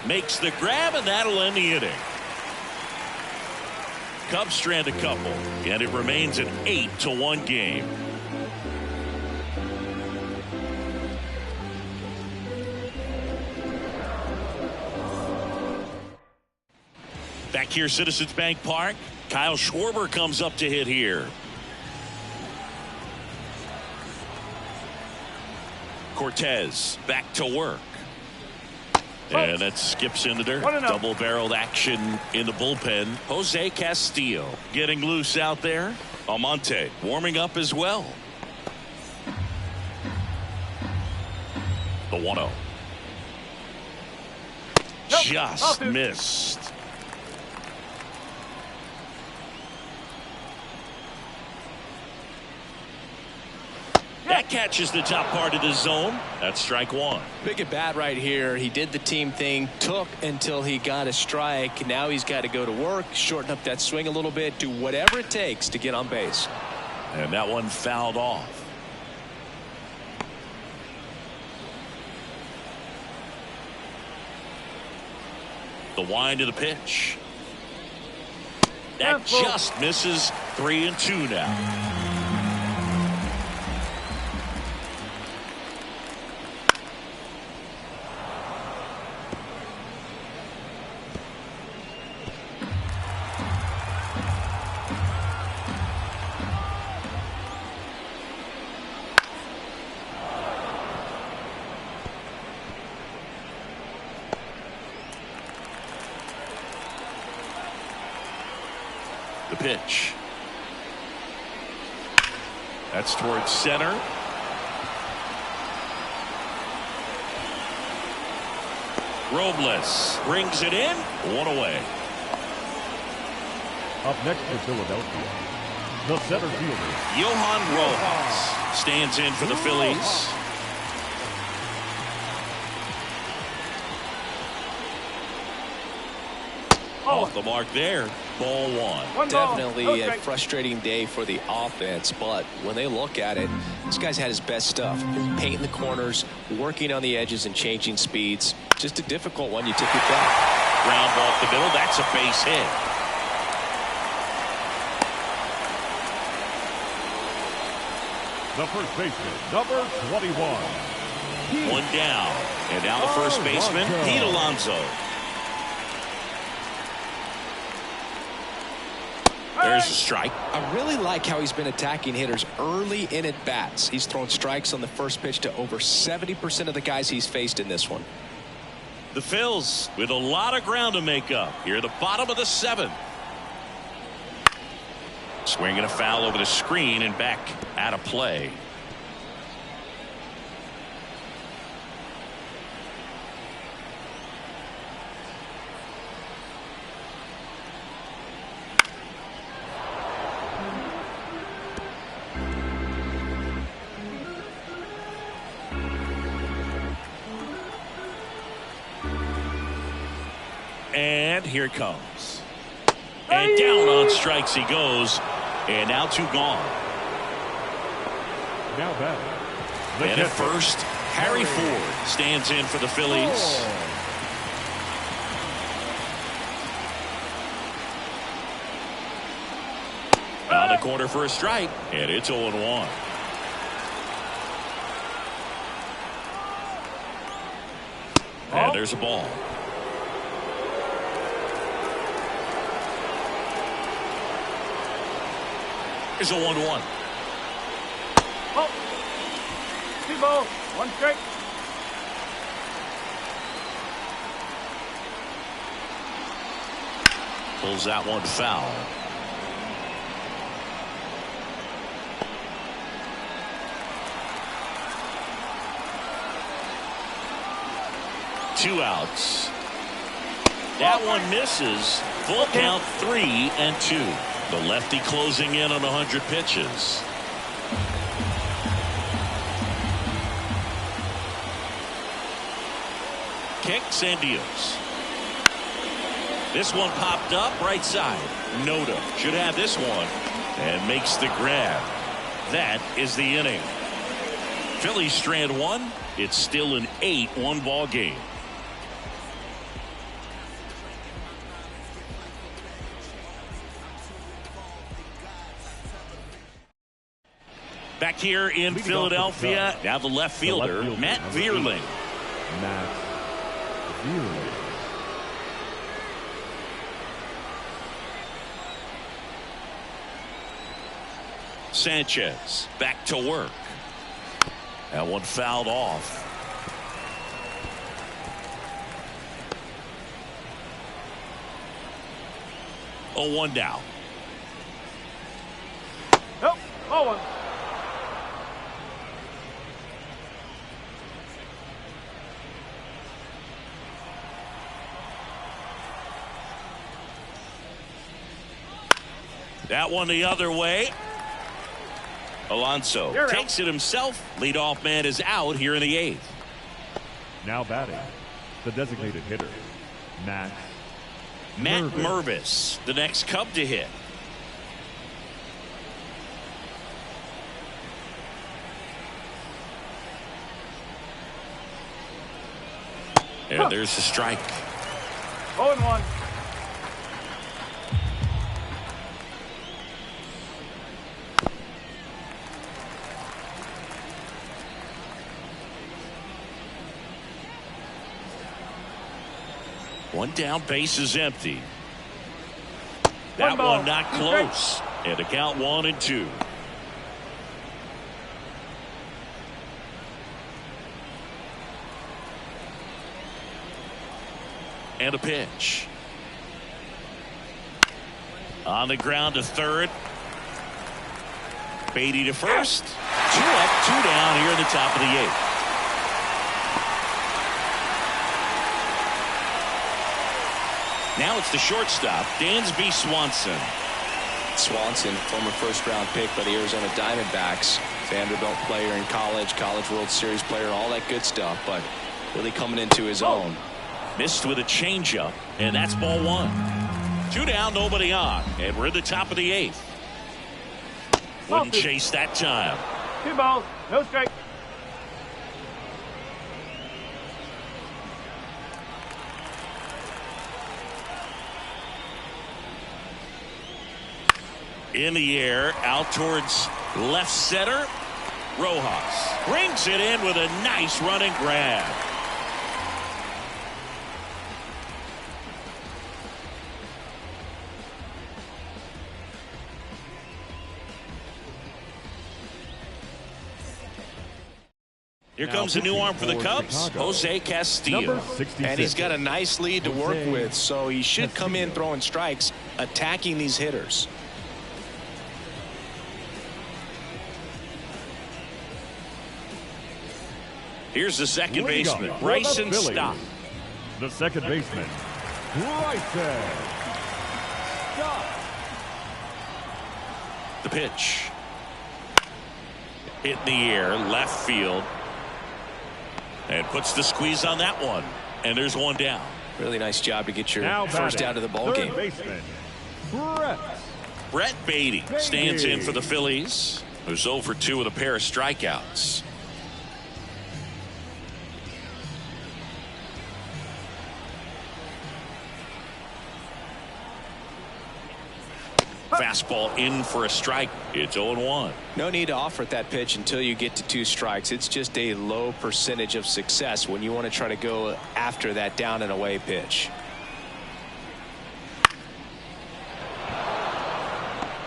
Makes the grab, and that'll end the inning. Cubs strand a couple, and it remains an 8-1 game. Back here, Citizens Bank Park. Kyle Schwarber comes up to hit here. Cortez back to work. And that skips in the dirt. Double-barreled action in the bullpen. Jose Castillo getting loose out there. Almonte warming up as well. The 1-0. Just missed. That catches the top part of the zone. That's strike one. Big at bat right here. He did the team thing, took until he got a strike. Now he's got to go to work, shorten up that swing a little bit, do whatever it takes to get on base. And that one fouled off. The wind of the pitch. That just misses. 3-2 now. The pitch. That's towards center. Robles brings it in. One away. Up next for Philadelphia, the center fielder, Johan Rojas stands in for the Phillies. Off the mark there. Ball one. Definitely a frustrating day for the offense, but when they look at it, this guy's had his best stuff. Painting the corners, working on the edges, and changing speeds. Just a difficult one. You tip your cap. Ground ball up the middle. That's a base hit. the first baseman, number 21. One down. And now the first baseman, Pete Alonso. There's a strike. I really like how he's been attacking hitters early in at bats. He's thrown strikes on the first pitch to over 70% of the guys he's faced in this one. The Phils with a lot of ground to make up here at the bottom of the seventh. Swinging a foul over the screen and back out of play. And here it comes. And down on strikes he goes. And now two gone. Now batting. And at first, Harry Ford stands in for the Phillies. On the corner for a strike. And it's 0-1. And there's a ball. Here's a 1-1. Oh. 2 balls, 1 strike. Pulls that one foul. Two outs. That one misses. Full count, 3-2. The lefty closing in on 100 pitches. Kicks and deals. This one popped up right side. Noda should have this one and makes the grab. That is the inning. Phillies strand one. It's still an 8-1 ball game. Back here in Philadelphia, now the left fielder, Matt Vierling. Matt Vierling. Sanchez back to work. That one fouled off. Oh, 1 down. Nope. 0-1. That one the other way. Alonso You're takes it himself. Leadoff man is out here in the 8th. Now batting, the designated hitter, Matt Mervis, the next Cub to hit. And there's the strike. 0-1. One down, base is empty. That one not close. And a count 1-2. And a pitch. On the ground to third. Beatty to first. 2 up, 2 down here in the top of the 8th. Now it's the shortstop, Dansby Swanson. Swanson, former first-round pick by the Arizona Diamondbacks. Vanderbilt player in college, College World Series player, all that good stuff, but really coming into his own. Missed with a changeup, and that's ball 1. 2 down, nobody on, and we're at the top of the 8th. Wouldn't chase that time. 2 balls, no strike. In the air, out towards left center. Rojas brings it in with a nice running grab. Here comes a new arm for the Cubs, Jose Castillo. And he's got a nice lead to work with, so he should come in throwing strikes, attacking these hitters. Here's the second baseman, Bryson Stott. The second baseman, Bryson Stott. The pitch. Hit in the air, left field. And puts the squeeze on that one. And there's 1 down. Really nice job to get your Now first out of the ball game. Baseman, Brett Beatty stands in for the Phillies, who's 0 for 2 with a pair of strikeouts. Fastball in for a strike. It's 0-1. No need to offer at that pitch until you get to 2 strikes. It's just a low percentage of success when you want to try to go after that down and away pitch.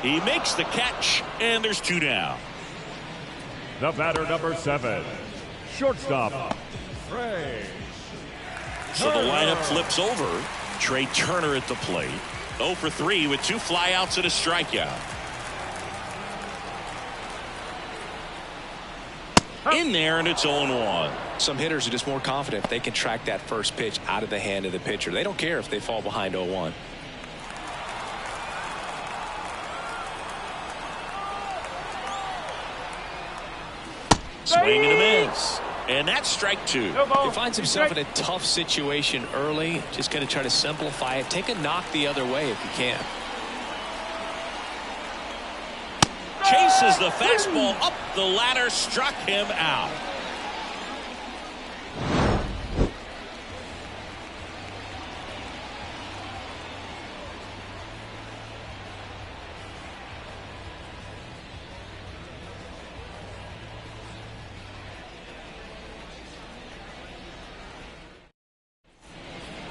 He makes the catch, and there's 2 down. The batter, number 7, shortstop, Trey. So the lineup flips over. Trey Turner at the plate. 0 for 3 with 2 flyouts and a strikeout. In there, and it's 0-1. Some hitters are just more confident if they can track that first pitch out of the hand of the pitcher. They don't care if they fall behind 0-1. Swing and a miss. And that's strike 2. He finds himself in a tough situation early. Just got to try to simplify it. Take a knock the other way if you can. Chases the fastball up the ladder, struck him out.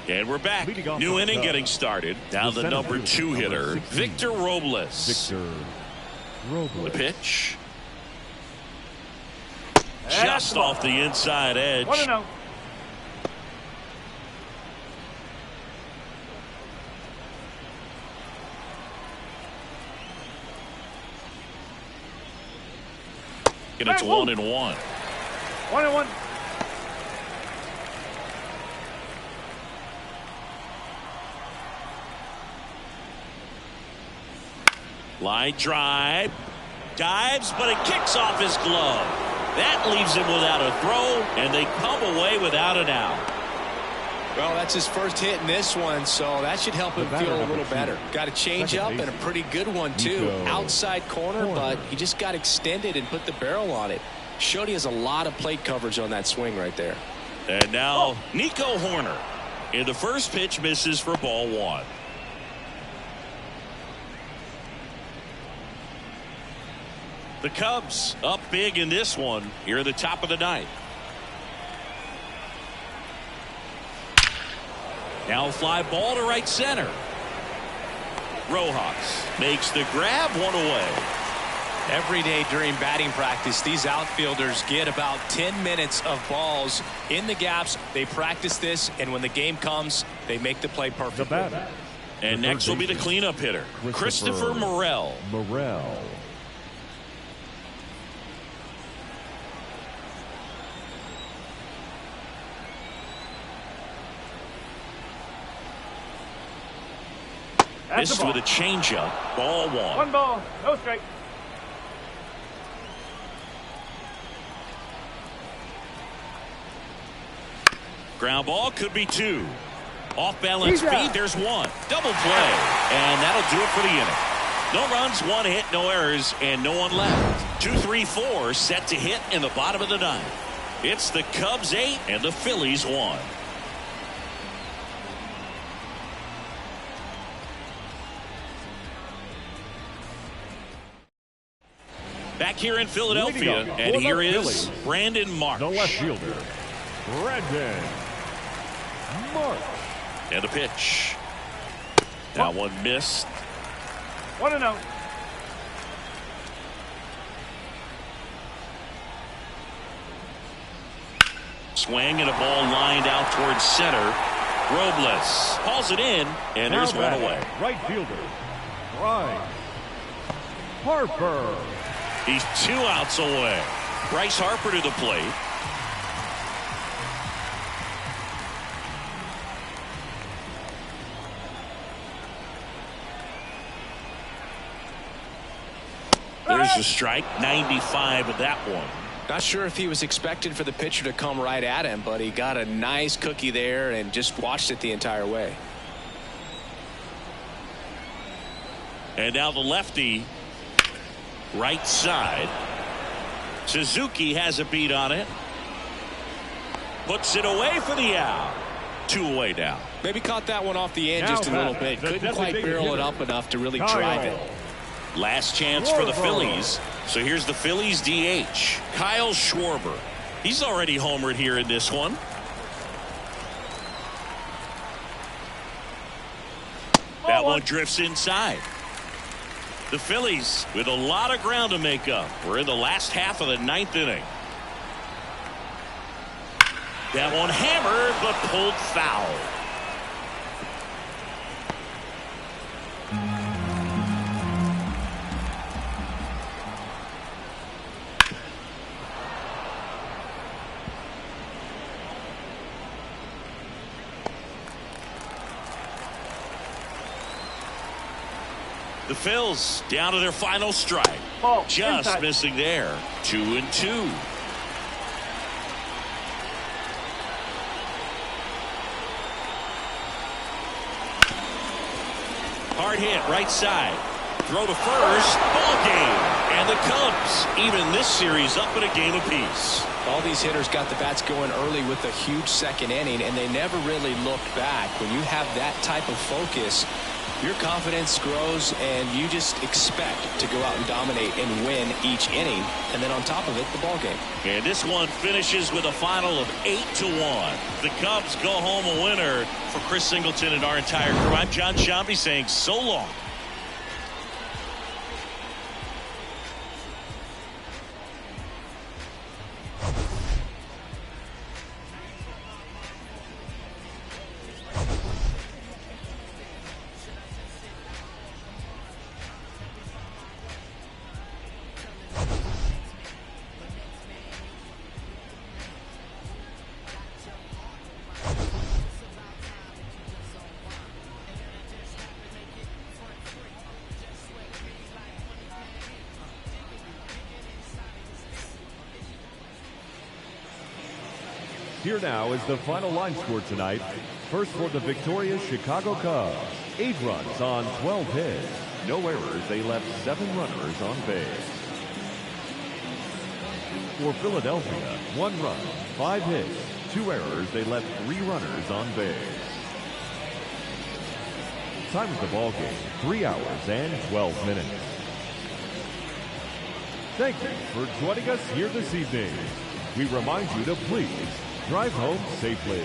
And we're back. New inning getting started. Now the number 2 hitter, Victor Robles. The pitch. Just off the inside edge. 1-0. And it's 1-1. 1-1. Line drive. Dives, but it kicks off his glove. That leaves him without a throw, and they come away without an out. Well, that's his first hit in this one, so that should help him feel a little better. Got a change up and a pretty good one, too. Outside corner, but he just got extended and put the barrel on it. Showed he has a lot of plate coverage on that swing right there. And now Nico Horner. In the first pitch, misses for ball one. The Cubs up big in this one here at the top of the ninth. Now a fly ball to right center. Rojas makes the grab, one away. Every day during batting practice, these outfielders get about 10 minutes of balls in the gaps. They practice this, and when the game comes, they make the play perfectly. And next will be the cleanup hitter, Christopher Morel. Missed with a changeup. Ball one. One ball, no strike. Ground ball could be two. Off balance feet. There's one. Double play. And that'll do it for the inning. No runs, one hit, no errors, and no one left. 2-3-4 set to hit in the bottom of the ninth. It's the Cubs 8 and the Phillies 1. Back here in Philadelphia, and here is Brandon Marsh. The left fielder, Brandon Marsh. And the pitch. That one missed. 1-0. Swing and a ball lined out towards center. Robles hauls it in, and there's one away. Right fielder, Bryce Harper. He's 2 outs away. Bryce Harper to the plate. There's a strike. 95 of that one. Not sure if he was expected for the pitcher to come right at him, but he got a nice cookie there and just watched it the entire way. And now the lefty, right side. Suzuki has a beat on it. Puts it away for the out. 2 away now. Maybe caught that one off the end just a little bit. Couldn't quite barrel it up enough to really drive it. Last chance for the Phillies. So here's the Phillies DH, Kyle Schwarber. He's already homered here in this one. That one drifts inside. The Phillies with a lot of ground to make up. We're in the last half of the 9th inning. That one hammered but pulled foul. The Phils down to their final strike. Just inside. Missing there. 2-2. Hard hit right side. Throw to first. Ball game. And the Cubs even this series up in a game apiece. All these hitters got the bats going early with a huge second inning, and they never really looked back. When you have that type of focus, your confidence grows, and you just expect to go out and dominate and win each inning. And then on top of it, the ball game. And this one finishes with a final of 8-1. The Cubs go home a winner. For Chris Singleton and our entire crew, I'm John Shambi saying so long. Here now is the final line score tonight. First for the victorious Chicago Cubs. 8 runs on 12 hits. No errors. They left 7 runners on base. For Philadelphia, 1 run, 5 hits, 2 errors. They left 3 runners on base. Time of the ball game, 3 hours and 12 minutes. Thank you for joining us here this evening. We remind you to please drive home safely.